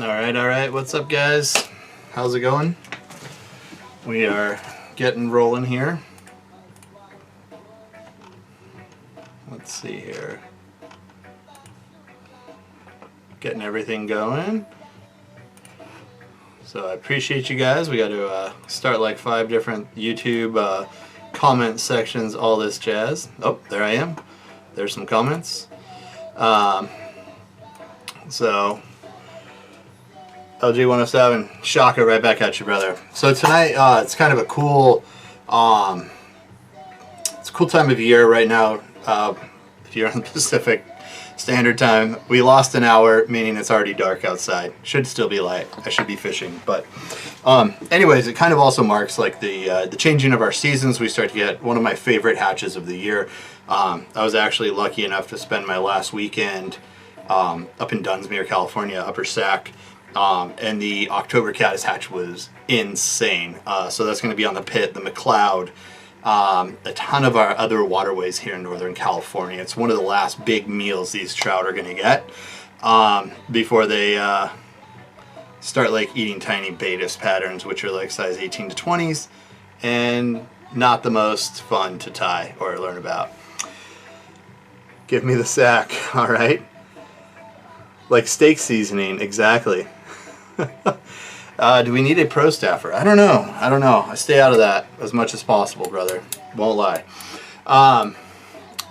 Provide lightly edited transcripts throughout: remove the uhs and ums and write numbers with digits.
Alright, what's up guys? How's it going? We are getting rolling here. Let's see here. Getting everything going. So I appreciate you guys. We got to start like 5 different YouTube comment sections, all this jazz. Oh, there I am. There's some comments. So LG107, Shaka, right back at you, brother. So tonight, it's kind of a cool, it's a cool time of year right now. If you're on the Pacific Standard Time, we lost an hour, meaning it's already dark outside. Should still be light. I should be fishing, but anyways, it kind of also marks like the changing of our seasons. We start to get one of my favorite hatches of the year. I was actually lucky enough to spend my last weekend up in Dunsmuir, California, Upper Sac. And the October Caddis hatch was insane. So that's going to be on the Pitt, the McLeod, a ton of our other waterways here in Northern California. It's one of the last big meals these trout are going to get before they start like eating tiny Baetis patterns, which are like size 18 to 20s and not the most fun to tie or learn about. Give me the sack, all right? Like steak seasoning, exactly. Do we need a pro staffer? I don't know. I stay out of that as much as possible, brother. Won't lie.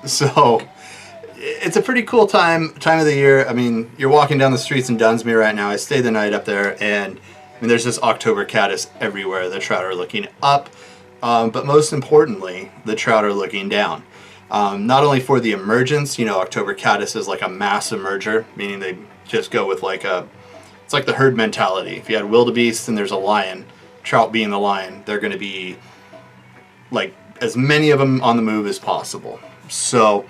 So it's a pretty cool time of the year. I mean, you're walking down the streets in Dunsmuir right now. I stayed the night up there, and I mean, there's this October Caddis everywhere. The trout are looking up, but most importantly, the trout are looking down. Not only for the emergence, you know, October Caddis is like a mass emerger, meaning they just go with like it's like the herd mentality. If you had wildebeest and there's a lion, trout being the lion, they're going to be like as many of them on the move as possible. So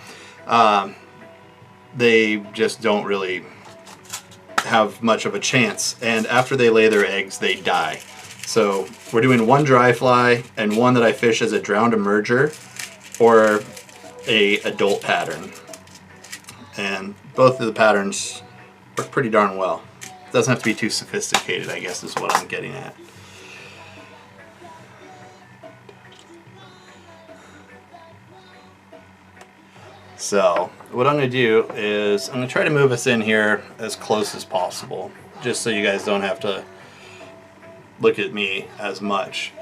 they just don't really have much of a chance. And after they lay their eggs, they die. So we're doing one dry fly and one that I fish as a drowned emerger or a adult pattern. And both of the patterns work pretty darn well. It doesn't have to be too sophisticated, I guess is what I'm getting at. So what I'm going to do is I'm going to try to move us in here as close as possible, just so you guys don't have to look at me as much.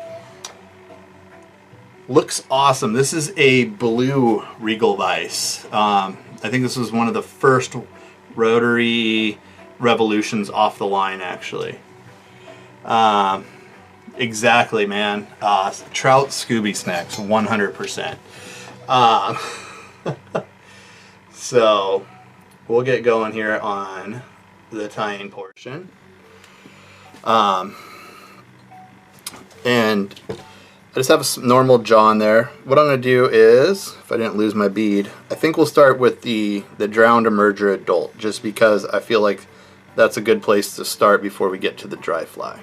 Looks awesome. This is a blue Regal Vise. I think this was one of the first rotary revolutions off the line, actually. Exactly, man. Trout Scooby snacks, 100%. So we'll get going here on the tying portion. And I just have a normal jaw in there. What I'm going to do is, if I didn't lose my bead, I think we'll start with the drowned emerger adult, just because I feel like that's a good place to start before we get to the dry fly.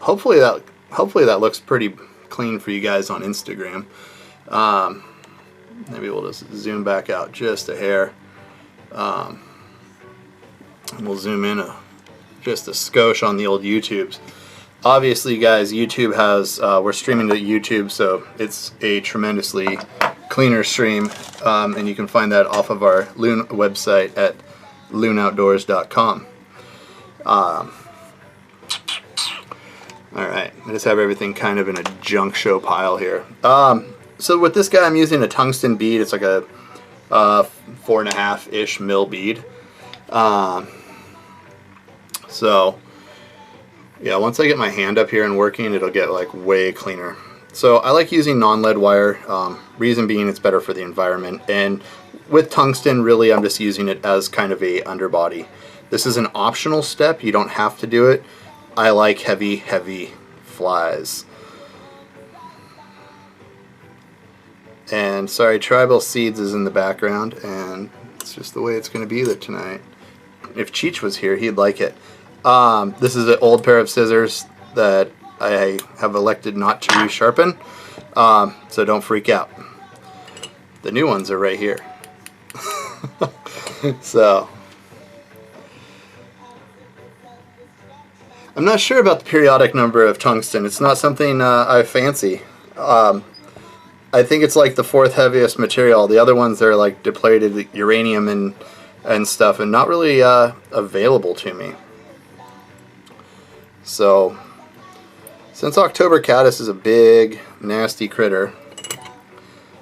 Hopefully that looks pretty clean for you guys on Instagram. Maybe we'll just zoom back out just a hair. And we'll zoom in just a skosh on the old YouTubes. Obviously, guys, YouTube has, we're streaming to YouTube, so it's a tremendously cleaner stream, and you can find that off of our Loon website at loonoutdoors.com. Alright, I just have everything kind of in a junk show pile here. So with this guy, I'm using a tungsten bead. It's like a 4.5-ish mil bead. So yeah, once I get my hand up here and working, it'll get like way cleaner. So I like using non-lead wire, reason being it's better for the environment. And with tungsten, really I'm just using it as kind of a underbody. This is an optional step, you don't have to do it. I like heavy flies. And sorry, Tribal Seeds is in the background, and it's just the way it's going to be there tonight. If Cheech was here, he'd like it. This is an old pair of scissors that I have elected not to resharpen, so don't freak out. The new ones are right here. So I'm not sure about the periodic number of tungsten. It's not something I fancy. I think it's like the fourth heaviest material. The other ones are like depleted uranium and stuff, and not really available to me. So, since October Caddis is a big, nasty critter.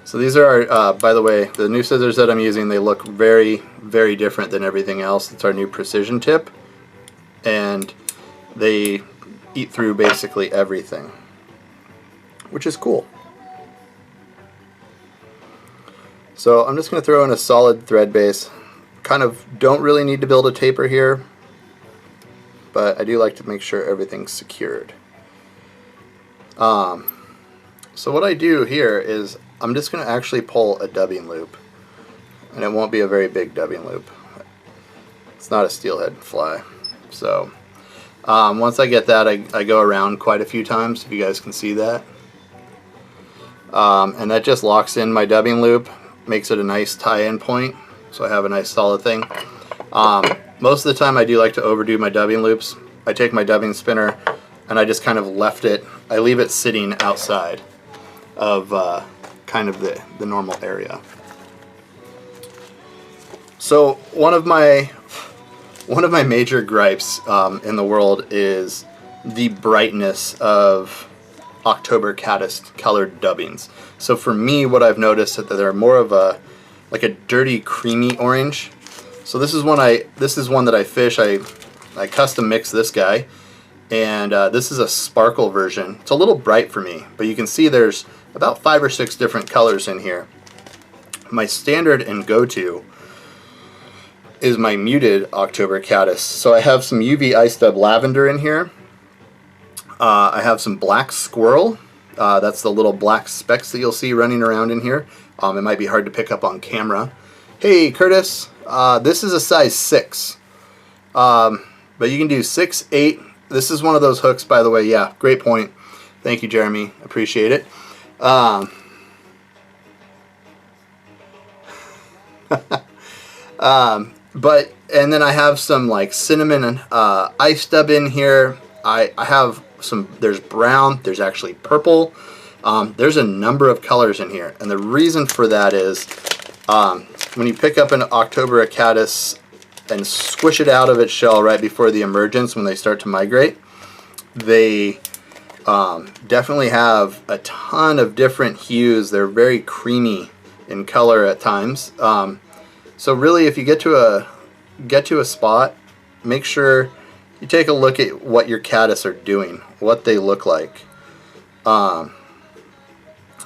So these are our, by the way, the new scissors that I'm using, they look very, very different than everything else. It's our new precision tip, and they eat through basically everything, which is cool. So I'm just going to throw in a solid thread base. Kind of don't really need to build a taper here, but I do like to make sure everything's secured. So what I do here is I'm just going to actually pull a dubbing loop, and it won't be a very big dubbing loop. It's not a steelhead fly. So once I get that, I go around quite a few times, if you guys can see that. And that just locks in my dubbing loop, makes it a nice tie-in point, so I have a nice solid thing. Most of the time I do like to overdo my dubbing loops. I take my dubbing spinner and I just kind of I leave it sitting outside of kind of the normal area. So one of my major gripes in the world is the brightness of October Caddis colored dubbings. So for me, what I've noticed is that they're more of a dirty, creamy orange. So this is one that I fish. I custom mix this guy, and this is a sparkle version. It's a little bright for me, but you can see there's about 5 or 6 different colors in here. My standard and go-to is my muted October Caddis. So I have some UV Ice Dub Lavender in here. I have some Black Squirrel. That's the little black specks that you'll see running around in here. It might be hard to pick up on camera. Hey Curtis, this is a size 6. But you can do 6, 8. This is one of those hooks, by the way. Yeah, great point. Thank you, Jeremy. Appreciate it. And then I have some like cinnamon and ice dub in here. I have some, there's brown, there's actually purple. There's a number of colors in here, and the reason for that is when you pick up an October Caddis and squish it out of its shell right before the emergence, when they start to migrate, they definitely have a ton of different hues. They're very creamy in color at times. So really, if you get to a spot, make sure you take a look at what your caddis are doing, what they look like. And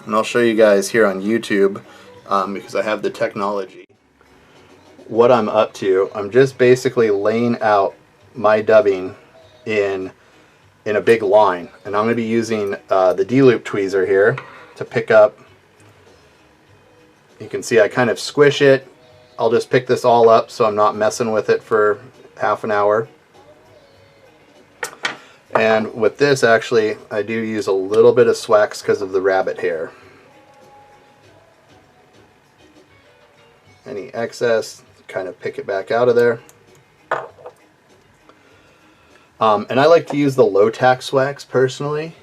I'll show you guys here on YouTube, because I have the technology, what I'm up to. I'm just basically laying out my dubbing in a big line, and I'm going to be using the D-loop tweezer here to pick up. You can see I kind of squish it. I'll just pick this all up so I'm not messing with it for half an hour. And with this, actually, I do use a little bit of Swax because of the rabbit hair. Any excess, kind of pick it back out of there. And I like to use the low-tack Swax personally.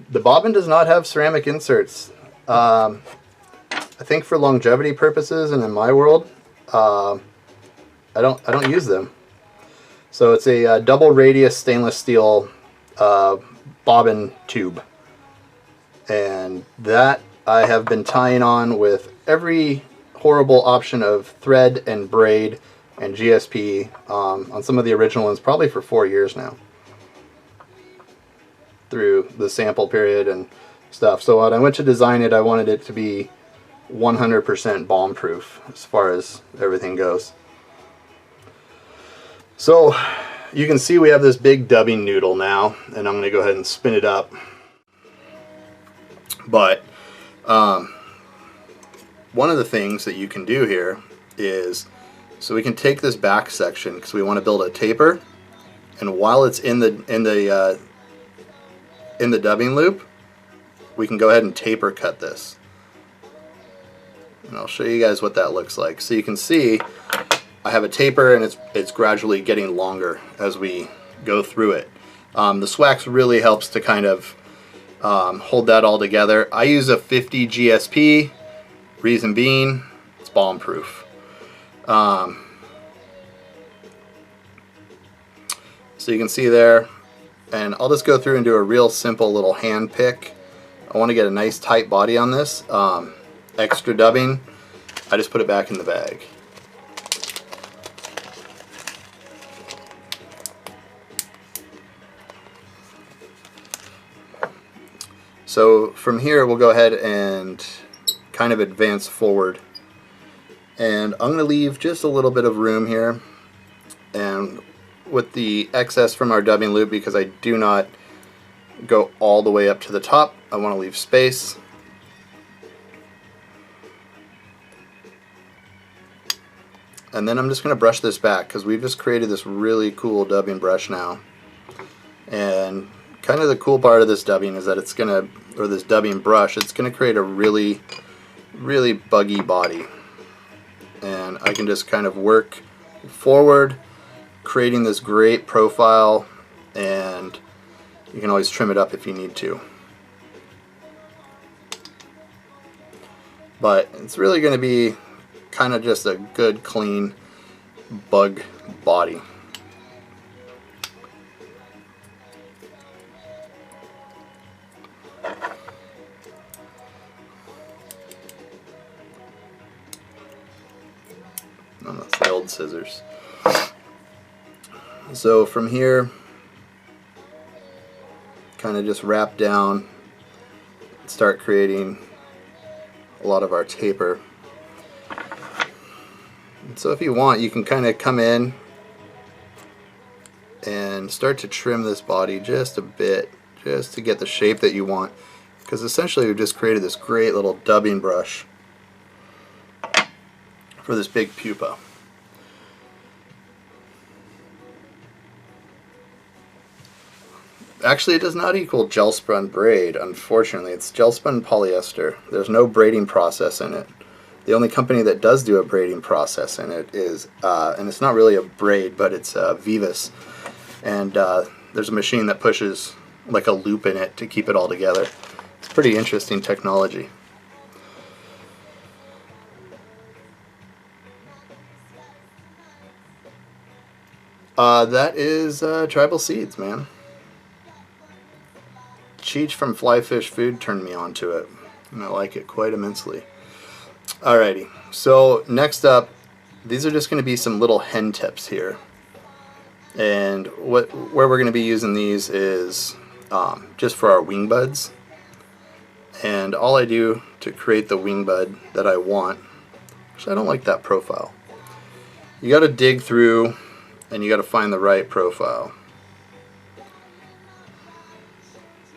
The bobbin does not have ceramic inserts. I think for longevity purposes, and in my world, I don't use them. So it's a double radius stainless steel bobbin tube, and that I have been tying on with every horrible option of thread and braid and GSP on some of the original ones, probably for 4 years now, through the sample period and stuff. So when I went to design it, I wanted it to be 100% bomb proof as far as everything goes. So you can see we have this big dubbing noodle now, and I'm going to go ahead and spin it up. But one of the things that you can do here is, so we can take this back section because we want to build a taper, and while it's in the dubbing loop, we can go ahead and taper cut this. And I'll show you guys what that looks like. So you can see I have a taper, and it's gradually getting longer as we go through it. The swax really helps to kind of hold that all together. I use a 50 GSP, reason being, it's bomb proof. So you can see there, and I'll just go through and do a real simple little hand pick. I want to get a nice tight body on this. Extra dubbing, I just put it back in the bag. So from here we'll go ahead and kind of advance forward, and I'm going to leave just a little bit of room here, and with the excess from our dubbing loop, because I do not go all the way up to the top, I want to leave space. And then I'm just going to brush this back, because we've just created this really cool dubbing brush now. And kind of the cool part of this dubbing is that it's going to, or this dubbing brush, it's going to create a really, really buggy body. And I can just kind of work forward, creating this great profile, and you can always trim it up if you need to. But it's really going to be kind of just a good, clean bug body. Oh, that's the old scissors. So from here, kind of just wrap down, start creating a lot of our taper. And so if you want, you can kind of come in and start to trim this body just a bit, just to get the shape that you want, because essentially we've just created this great little dubbing brush for this big pupa. Actually, it does not equal gel spun braid, unfortunately. It's gel spun polyester. There's no braiding process in it. The only company that does do a braiding process in it is, and it's not really a braid, but it's Vivus. And there's a machine that pushes like a loop in it to keep it all together. It's pretty interesting technology. That is tribal seeds, man. Cheech from Flyfish Food turned me on to it, and I like it quite immensely. Alrighty, so next up, these are just going to be some little hen tips here, and where we're going to be using these is just for our wing buds. And all I do to create the wing bud that I want, actually I don't like that profile. You got to dig through, and you got to find the right profile.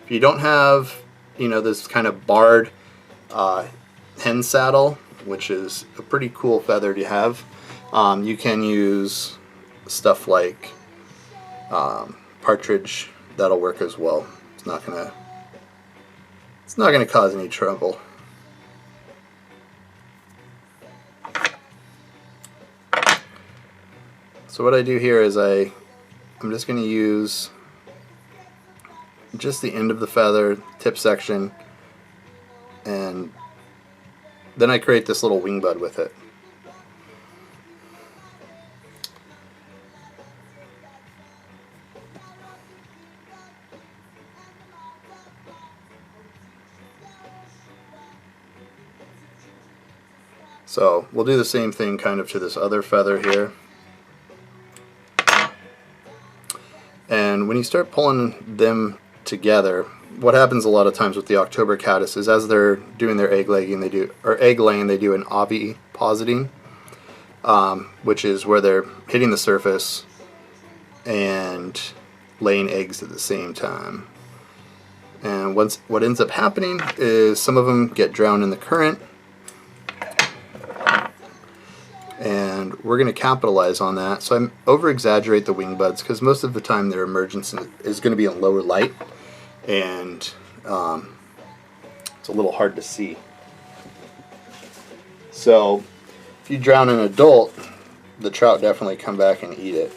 If you don't have, you know, this kind of barred hen saddle, which is a pretty cool feather to have, you can use stuff like partridge. That'll work as well. It's not gonna cause any trouble. So what I do here is I'm just going to use just the end of the feather, tip section, and then I create this little wing bud with it. So we'll do the same thing kind of to this other feather here. And when you start pulling them together, what happens a lot of times with the October caddis is as they're doing their egg laying, they do an ovipositing, which is where they're hitting the surface and laying eggs at the same time. And what ends up happening is some of them get drowned in the current, and we're going to capitalize on that. So I over-exaggerate the wing buds because most of the time their emergence is going to be in lower light, and it's a little hard to see. So if you drown an adult, the trout definitely come back and eat it.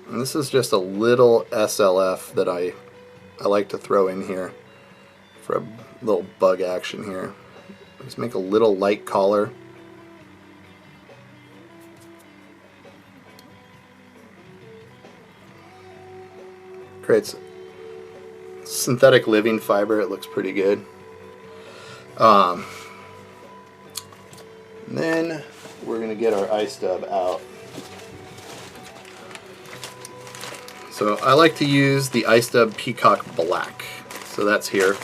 And this is just a little SLF that I like to throw in here for a little bug action here. Just make a little light collar. Creates synthetic living fiber. It looks pretty good. And then we're going to get our ice dub out. So I like to use the Ice Dub Peacock Black. So that's here.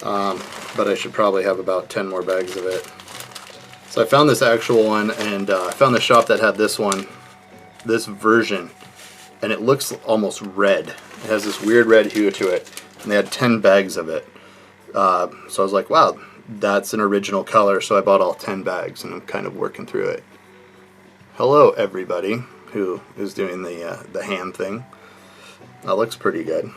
But I should probably have about 10 more bags of it. So I found this actual one, and I found the shop that had this one, this version, and it looks almost red. It has this weird red hue to it, and they had 10 bags of it. So I was like, wow, that's an original color, so I bought all 10 bags, and I'm kind of working through it. Hello, everybody who is doing the hand thing. That looks pretty good.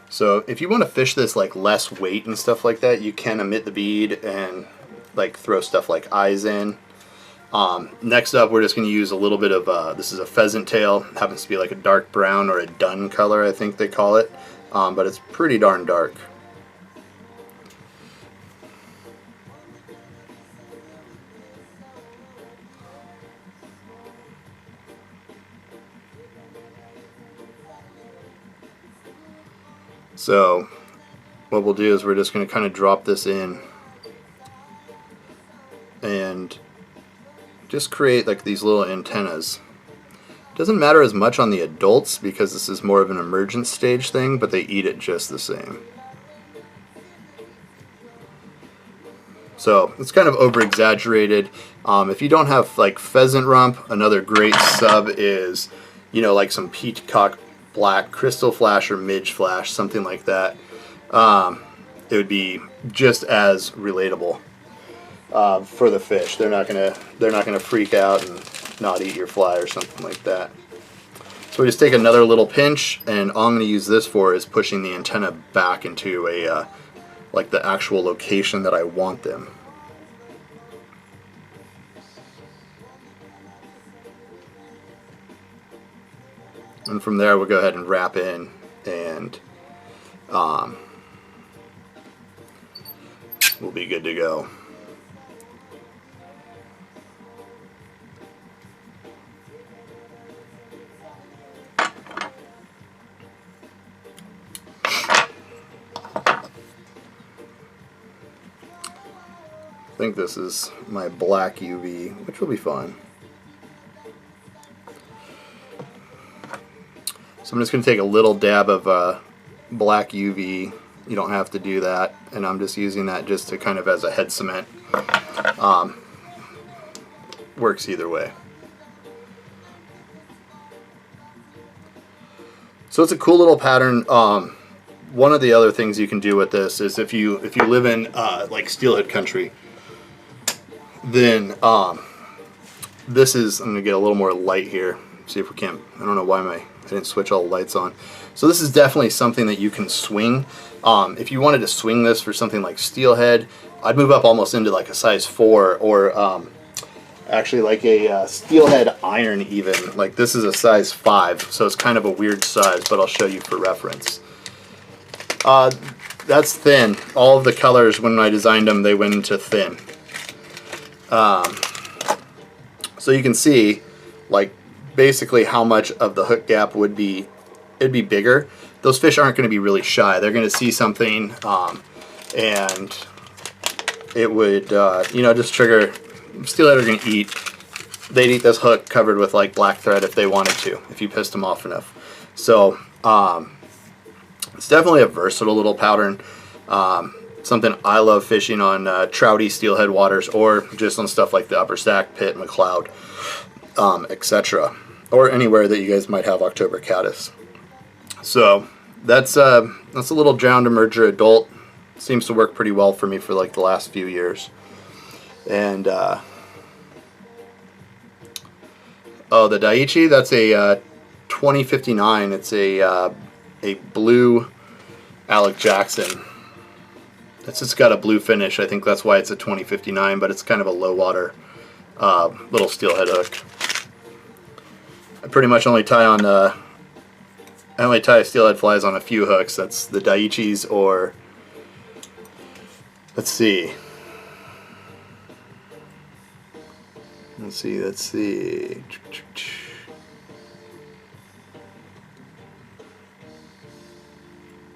So if you want to fish this like less weight and stuff like that, you can omit the bead and like throw stuff like eyes in. Next up, we're just going to use a little bit of, this is a Pheasant Tail. It happens to be like a dark brown or a dun color, I think they call it. But it's pretty darn dark. So what we'll do is we're just going to kind of drop this in and just create like these little antennas. Doesn't matter as much on the adults because this is more of an emergent stage thing, but they eat it just the same. So it's kind of over exaggerated. If you don't have like pheasant rump, another great sub is, you know, like some peacock black, crystal flash or midge flash, something like that. It would be just as relatable for the fish. They're not gonna freak out and not eat your fly or something like that. So we just take another little pinch, and all I'm going to use this for is pushing the antenna back into a like the actual location that I want them. And from there we'll go ahead and wrap in, and we'll be good to go. I think this is my black UV, which will be fun. So I'm just going to take a little dab of black UV. You don't have to do that, and I'm just using that just to kind of as a head cement. Works either way. So it's a cool little pattern. One of the other things you can do with this is if you live in like steelhead country, then this is, I'm going to get a little more light here, see if we can, I don't know why I didn't switch all the lights on. So this is definitely something that you can swing. If you wanted to swing this for something like steelhead, I'd move up almost into like a size 4, or actually like a steelhead iron even. Like this is a size 5, so it's kind of a weird size, but I'll show you for reference. That's thin. All of the colors, when I designed them, they went into thin. So you can see like basically how much of the hook gap would be, it'd be bigger. Those fish aren't going to be really shy. They're going to see something and it would you know, just trigger. Steelhead are going to eat, they'd eat this hook covered with like black thread if they wanted to, if you pissed them off enough. So it's definitely a versatile little pattern. Something I love fishing on trouty steelhead waters, or just on stuff like the Upper Stack, Pitt, McLeod, etc., or anywhere that you guys might have October caddis. So that's a little drowned emerger adult. Seems to work pretty well for me for like the last few years. And oh, the Daiichi, that's a 2059. It's a blue Alec Jackson. It's just got a blue finish. I think that's why it's a 2059, but it's kind of a low water little steelhead hook. I pretty much only tie on I only tie steelhead flies on a few hooks. That's the Daiichis, or let's see.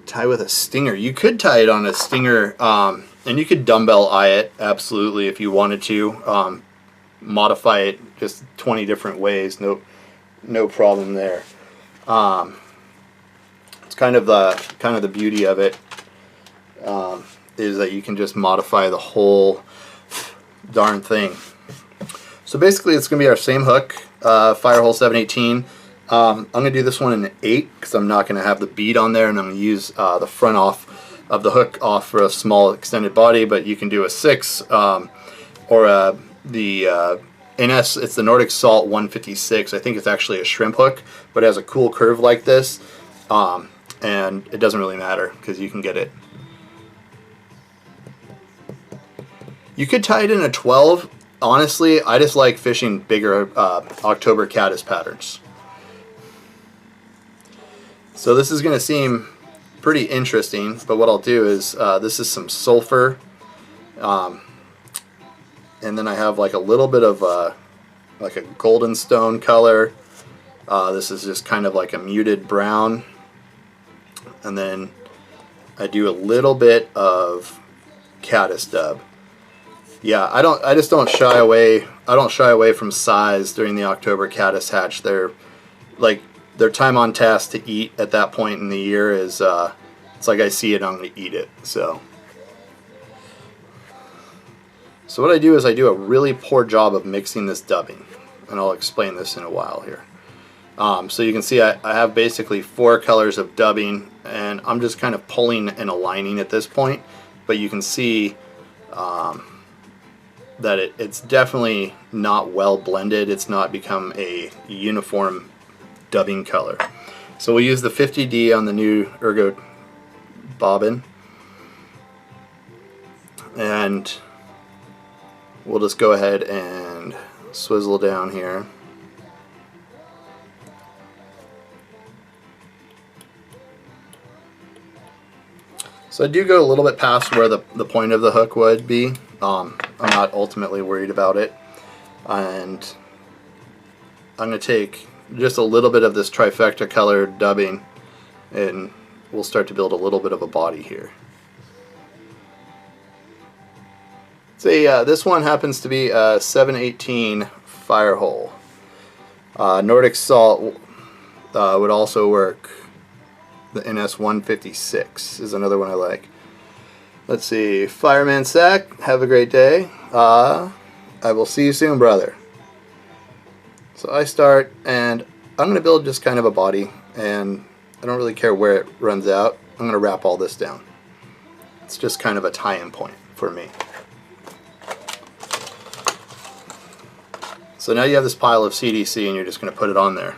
Tie with a stinger. You could tie it on a stinger, and you could dumbbell eye it, absolutely, if you wanted to. Modify it just 20 different ways, no problem there. It's kind of the beauty of it, is that you can just modify the whole darn thing. So basically, it's going to be our same hook, Firehole 718. I'm going to do this one in an 8 because I'm not going to have the bead on there, and I'm going to use the front off of the hook off for a small extended body, but you can do a 6 or the NS, it's the Nordic Salt 156. I think it's actually a shrimp hook, but it has a cool curve like this, and it doesn't really matter because you can get it. You could tie it in a 12. Honestly, I just like fishing bigger October caddis patterns. So this is going to seem pretty interesting, but what I'll do is, this is some sulfur, and then I have like a little bit of like a golden stone color. This is just kind of like a muted brown, and then I do a little bit of caddis dub. Yeah, I just don't shy away. I don't shy away from size during the October caddis hatch. They're like, their time on task to eat at that point in the year is, it's like I see it, I'm going to eat it. So what I do is I do a really poor job of mixing this dubbing, and I'll explain this in a while here. So you can see I have basically 4 colors of dubbing, and I'm just kind of pulling and aligning at this point, but you can see that it's definitely not well blended. It's not become a uniform dubbing color. So we'll use the 50D on the new Ergo bobbin, and we'll just go ahead and swizzle down here. So I do go a little bit past where the point of the hook would be. I'm not ultimately worried about it, and I'm going to take just a little bit of this trifecta colored dubbing, and we'll start to build a little bit of a body here. This one happens to be a 718 Firehole. Nordic Salt would also work. The NS 156 is another one I like. Let's see, Fireman Sack, have a great day. I will see you soon, brother. So I start, and I'm going to build just kind of a body, and I don't really care where it runs out. I'm going to wrap all this down. It's just kind of a tie-in point for me. So now you have this pile of CDC, and you're just going to put it on there.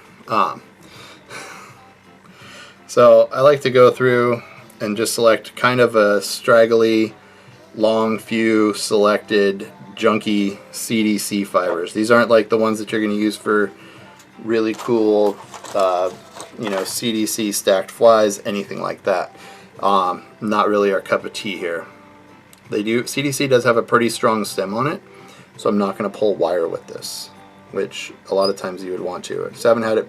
So I like to go through and just select kind of a straggly, long few selected junky CDC fibers. These aren't like the ones that you're going to use for really cool, you know, CDC stacked flies, anything like that. Not really our cup of tea here. CDC does have a pretty strong stem on it, so I'm not going to pull wire with this, which a lot of times you would want to. I just haven't had it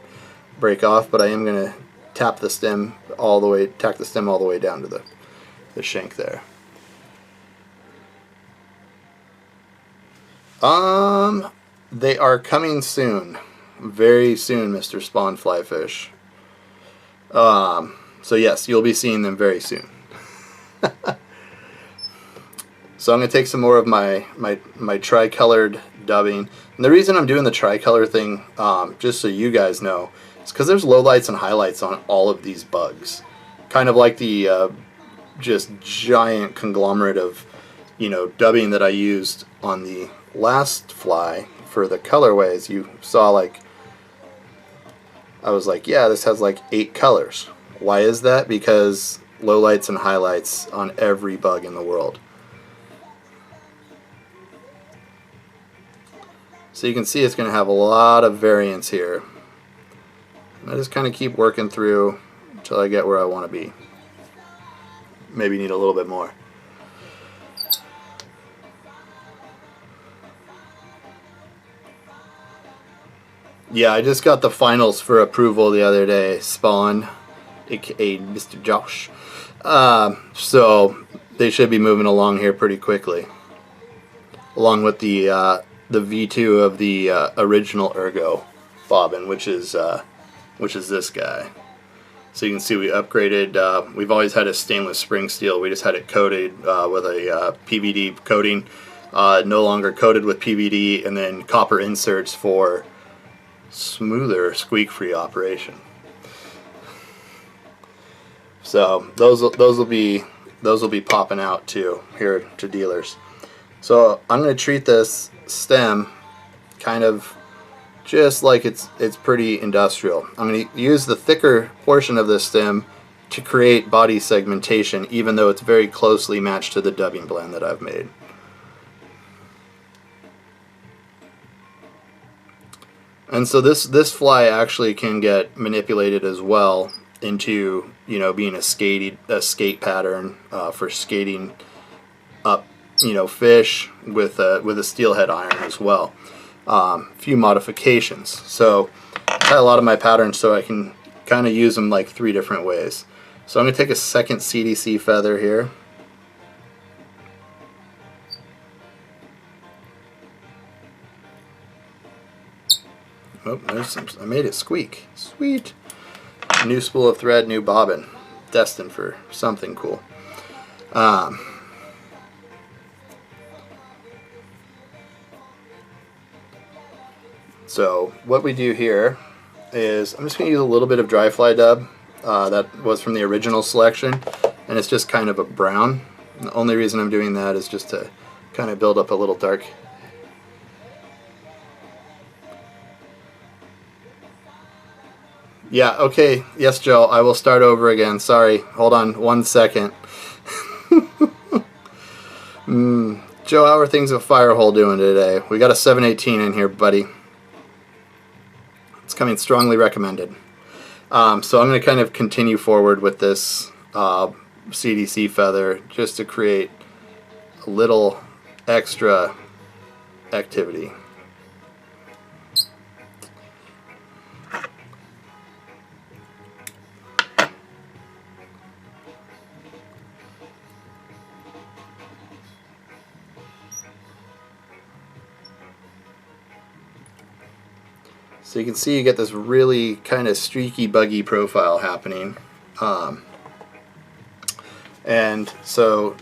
break off, but I am going to tack the stem all the way down to the shank there. They are coming soon, very soon, Mr. Spawn Flyfish. So yes, you'll be seeing them very soon. So I'm going to take some more of my tri-colored dubbing. And the reason I'm doing the tri-color thing, just so you guys know, is because there's lowlights and highlights on all of these bugs. Kind of like the just giant conglomerate of dubbing that I used on the last fly for the colorways, you saw like I was like, yeah, this has like 8 colors. Why is that? Because lowlights and highlights on every bug in the world. So you can see it's going to have a lot of variance here. And I just kind of keep working through until I get where I want to be. Maybe need a little bit more. Yeah, I just got the finals for approval the other day. Spawn, aka Mr. Josh. So they should be moving along here pretty quickly, along with the V2 of the original Ergo bobbin, which is this guy. So you can see we upgraded. We've always had a stainless spring steel. We just had it coated with a PVD coating. No longer coated with PVD, and then copper inserts for smoother, squeak-free operation. So those will be popping out too here to dealers. So I'm going to treat this stem kind of just like it's pretty industrial. I'm going to use the thicker portion of this stem to create body segmentation, even though it's very closely matched to the dubbing blend that I've made. And so this fly actually can get manipulated as well into being a skate pattern for skating up fish with a steelhead iron as well. A few modifications. So I had a lot of my patterns so I can kind of use them like 3 different ways. So I'm going to take a second CDC feather here. Oh, there's some. I made it squeak. Sweet. New spool of thread, new bobbin. Destined for something cool. So what we do here is I'm just going to use a little bit of dry fly dub that was from the original selection, and it's just kind of a brown. And the only reason I'm doing that is just to kind of build up a little dark. Yeah, okay. Yes, Joe, I will start over again. Sorry. Hold on 1 second. Joe, how are things with Firehole doing today? We got a 718 in here, buddy. It's coming strongly recommended. So I'm going to kind of continue forward with this CDC feather just to create a little extra activity. So you can see you get this really kind of streaky, buggy profile happening. And so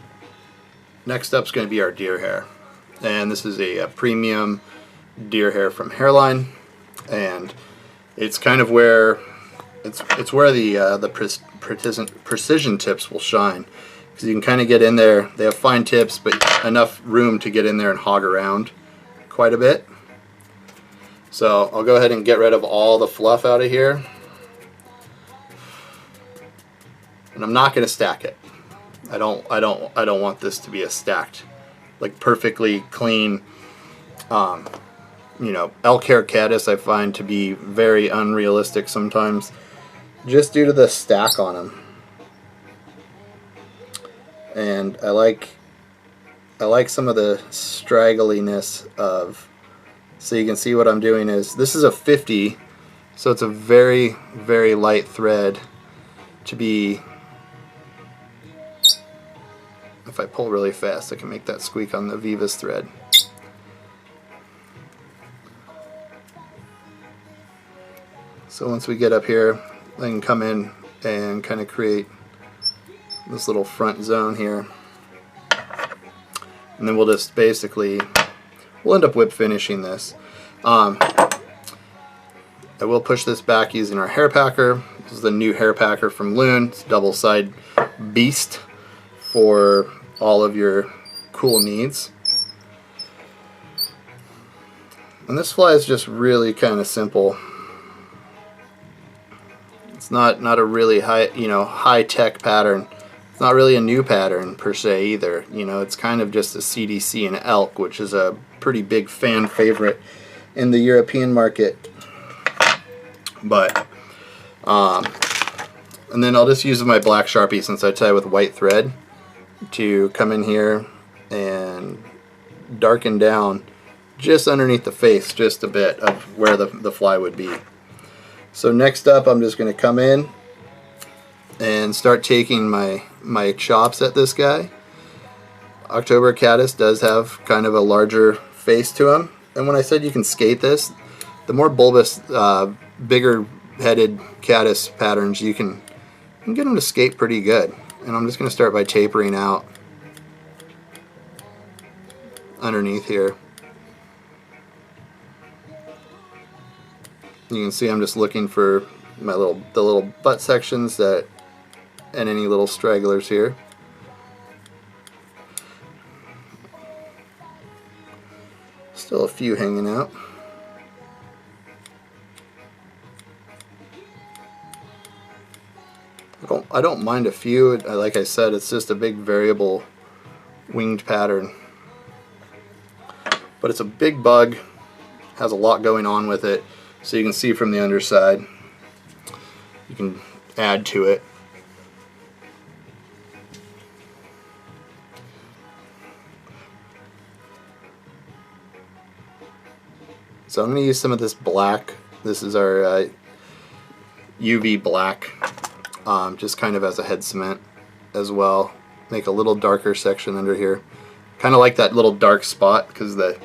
next up is going to be our deer hair. And this is a premium deer hair from Hairline. And it's kind of where it's where the precision tips will shine. Because you can kind of get in there. They have fine tips, but enough room to get in there and hog around quite a bit. So I'll go ahead and get rid of all the fluff out of here, and I'm not going to stack it. I don't want this to be a stacked, like perfectly clean. Elk hair caddis I find to be very unrealistic sometimes, just due to the stack on them. And I like some of the straggliness of. So you can see what I'm doing is, this is a 50, so it's a very, very light thread to be, if I pull really fast I can make that squeak on the Vivas thread. So once we get up here, I can come in and kind of create this little front zone here. And then we'll just basically, we'll end up whip finishing this. I will push this back using our hair packer. This is the new hair packer from Loon. It's a double side beast for all of your cool needs. And this fly is just really kind of simple. It's not a really high-tech pattern. It's not really a new pattern per se either. It's kind of just a CDC and elk, which is a pretty big fan favorite in the European market. But and then I'll just use my black Sharpie, since I tie with white thread, to come in here and darken down just underneath the face just a bit of where the fly would be. So next up, I'm just going to come in and start taking my chops at this guy. October Caddis does have kind of a larger face to him, and when I said you can skate this, the more bulbous, bigger headed Caddis patterns, you can get them to skate pretty good. And I'm just going to start by tapering out underneath here. You can see I'm just looking for the little butt sections and any little stragglers here. Still a few hanging out. I don't mind a few. Like I said, it's just a big variable winged pattern. But it's a big bug, has a lot going on with it. So you can see from the underside, you can add to it. So I'm going to use some of this black. This is our UV black, just kind of as a head cement as well. Make a little darker section under here. Kind of like that little dark spot, because that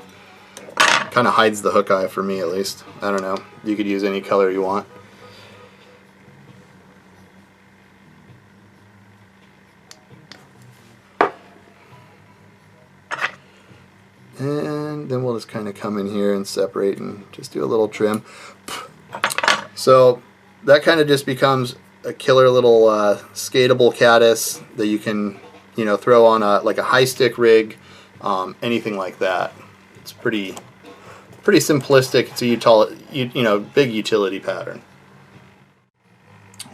kind of hides the hook eye for me, at least. I don't know. You could use any color you want. And then we'll just kind of come in here and separate and just do a little trim. So that kind of just becomes a killer little skatable caddis that you can, throw on like a high stick rig, anything like that. It's pretty simplistic. It's a big utility pattern.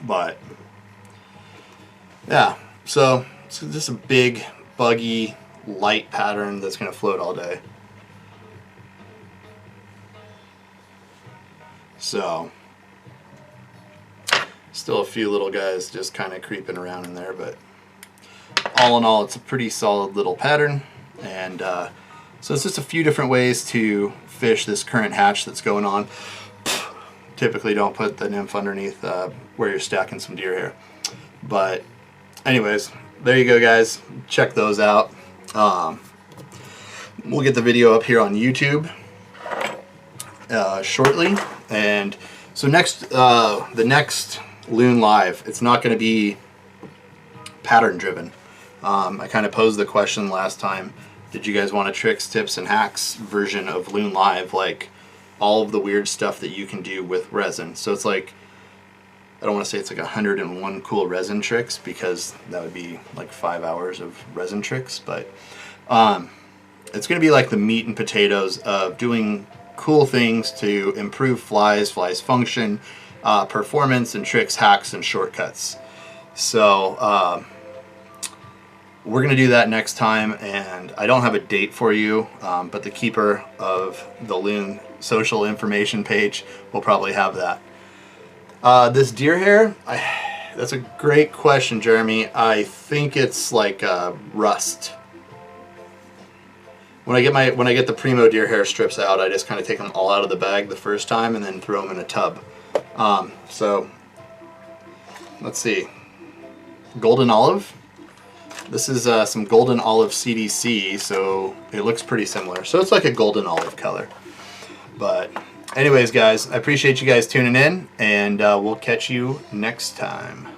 But yeah, so it's just a big, buggy, light pattern that's going to float all day. So still a few little guys just kind of creeping around in there, but all in all, it's a pretty solid little pattern. And so it's just a few different ways to fish this current hatch that's going on. Typically don't put the nymph underneath where you're stacking some deer hair. But anyways, there you go, guys. Check those out. We'll get the video up here on YouTube shortly. And so the next Loon Live, it's not going to be pattern driven. I kind of posed the question last time, did you guys want a tricks, tips, and hacks version of Loon Live, like all of the weird stuff that you can do with resin? So it's like, I don't want to say it's like 101 cool resin tricks, because that would be like 5 hours of resin tricks, but it's going to be like the meat and potatoes of doing cool things to improve flies function, performance, and tricks, hacks, and shortcuts. So we're going to do that next time, and I don't have a date for you, but the keeper of the Loon social information page will probably have that. This deer hair, that's a great question, Jeremy. I think it's like rust. When I get the Primo deer hair strips out, I just kind of take them all out of the bag the first time and then throw them in a tub. So let's see, golden olive. This is some golden olive CDC, so it looks pretty similar. So it's like a golden olive color. But anyways, guys, I appreciate you guys tuning in, and we'll catch you next time.